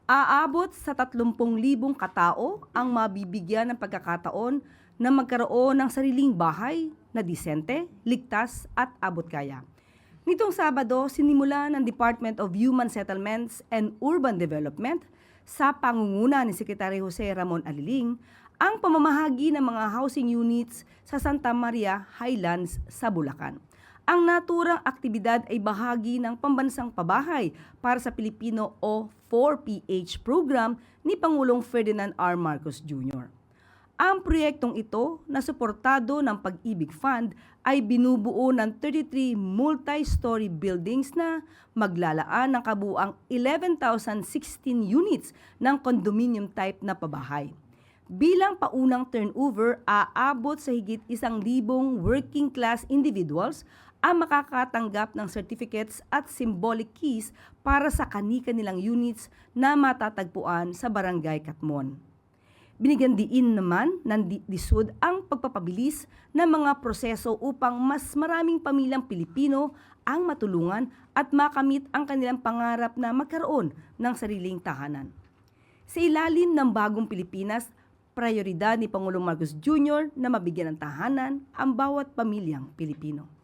Aabot sa 30,000 katao ang mabibigyan ng pagkakataon na magkaroon ng sariling bahay na disente, ligtas at abot-kaya. Nitong Sabado, sinimula ng Department of Human Settlements and Urban Development sa pangunguna ni Secretary Jose Ramon Aliling ang pamamahagi ng mga housing units sa Santa Maria Highlands sa Bulacan. Ang naturang aktibidad ay bahagi ng Pambansang Pabahay para sa Pilipino o 4PH program ni Pangulong Ferdinand R. Marcos Jr. Ang proyektong ito na suportado ng Pag-ibig Fund ay binubuo ng 33 multi-story buildings na maglalaan ng kabuuang 11,016 units ng condominium type na pabahay. Bilang paunang turnover, aabot sa higit 1,000 working class individuals ang makakatanggap ng certificates at symbolic keys para sa kani-kanilang units na matatagpuan sa Barangay Katmon. Binigyan diin naman ng DSUD ang pagpapabilis ng mga proseso upang mas maraming pamilyang Pilipino ang matulungan at makamit ang kanilang pangarap na magkaroon ng sariling tahanan. Sa ilalim ng bagong Pilipinas, prioridad ni Pangulong Marcos Jr. na mabigyan ng tahanan ang bawat pamilyang Pilipino.